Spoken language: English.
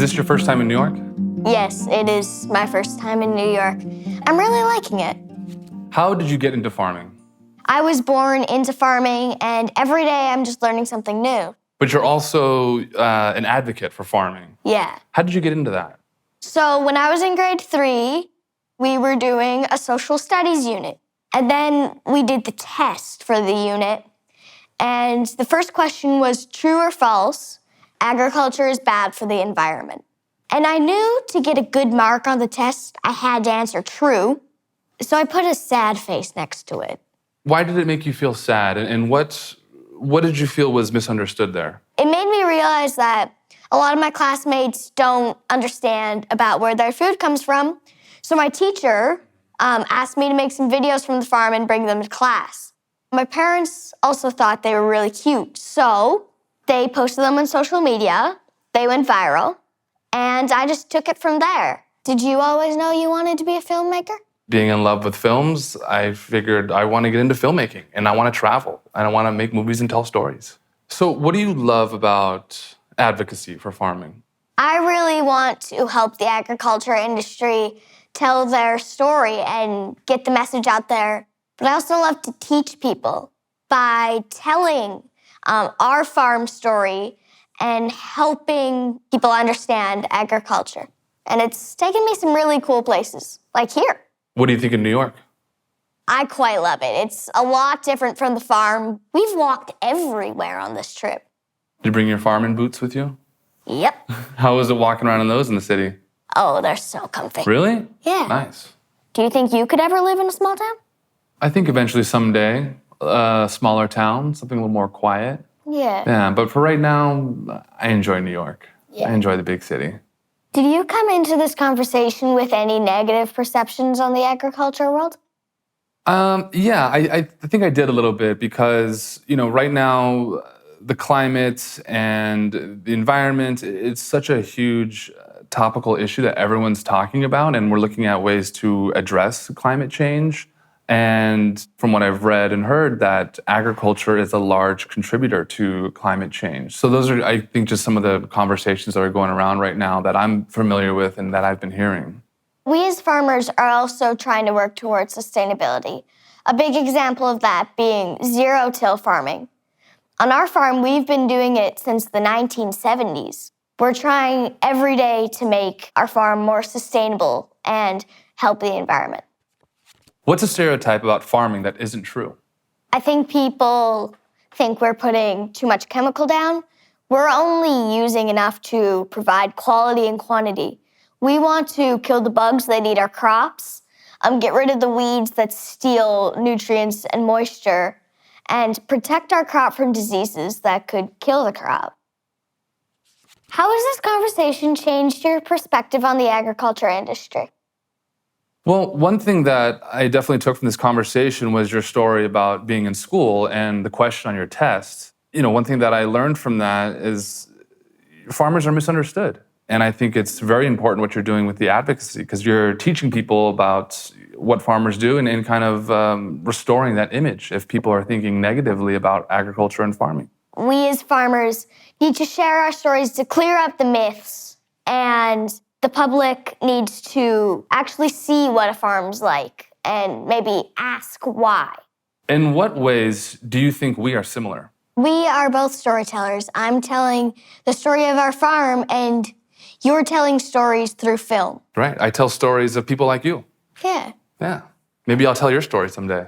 this your first time in New York? Yes, it is my first time in New York. I'm really liking it. How did you get into farming? I was born into farming, and every day I'm just learning something new. But you're also an advocate for farming. Yeah. How did you get into that? So when I was in grade 3, we were doing a social studies unit. And then we did the test for the unit. And the first question was true or false, agriculture is bad for the environment. And I knew to get a good mark on the test, I had to answer true. So I put a sad face next to it. Why did it make you feel sad? And what did you feel was misunderstood there? It made me realize that a lot of my classmates don't understand about where their food comes from. So my teacher asked me to make some videos from the farm and bring them to class. My parents also thought they were really cute, so they posted them on social media. They went viral, and I just took it from there. Did you always know you wanted to be a filmmaker? Being in love with films, I figured I want to get into filmmaking, and I want to travel, and I want to make movies and tell stories. So what do you love about advocacy for farming? I really want to help the agriculture industry tell their story and get the message out there. But I also love to teach people by telling our farm story and helping people understand agriculture. And it's taken me some really cool places, like here. What do you think of New York? I quite love it. It's a lot different from the farm. We've walked everywhere on this trip. Did you bring your farming boots with you? Yep. How was it walking around in those in the city? Oh, they're so comfy. Really? Yeah. Nice. Do you think you could ever live in a small town? I think eventually someday, a smaller town, something a little more quiet. Yeah. Yeah, but for right now, I enjoy New York. Yeah. I enjoy the big city. Did you come into this conversation with any negative perceptions on the agriculture world? Yeah, I think I did a little bit because, right now, the climate and the environment, it's such a huge topical issue that everyone's talking about, and we're looking at ways to address climate change. And from what I've read and heard, that agriculture is a large contributor to climate change. So those are, I think, just some of the conversations that are going around right now that I'm familiar with and that I've been hearing. We as farmers are also trying to work towards sustainability. A big example of that being zero-till farming. On our farm, we've been doing it since the 1970s. We're trying every day to make our farm more sustainable and help the environment. What's a stereotype about farming that isn't true? I think people think we're putting too much chemical down. We're only using enough to provide quality and quantity. We want to kill the bugs that eat our crops, get rid of the weeds that steal nutrients and moisture, and protect our crop from diseases that could kill the crop. How has this conversation changed your perspective on the agriculture industry? Well, one thing that I definitely took from this conversation was your story about being in school and the question on your test. One thing that I learned from that is farmers are misunderstood. And I think it's very important what you're doing with the advocacy because you're teaching people about what farmers do and kind of restoring that image if people are thinking negatively about agriculture and farming. We as farmers need to share our stories to clear up the myths, and the public needs to actually see what a farm's like and maybe ask why. In what ways do you think we are similar? We are both storytellers. I'm telling the story of our farm, and you're telling stories through film. Right. I tell stories of people like you. Yeah. Yeah. Maybe I'll tell your story someday.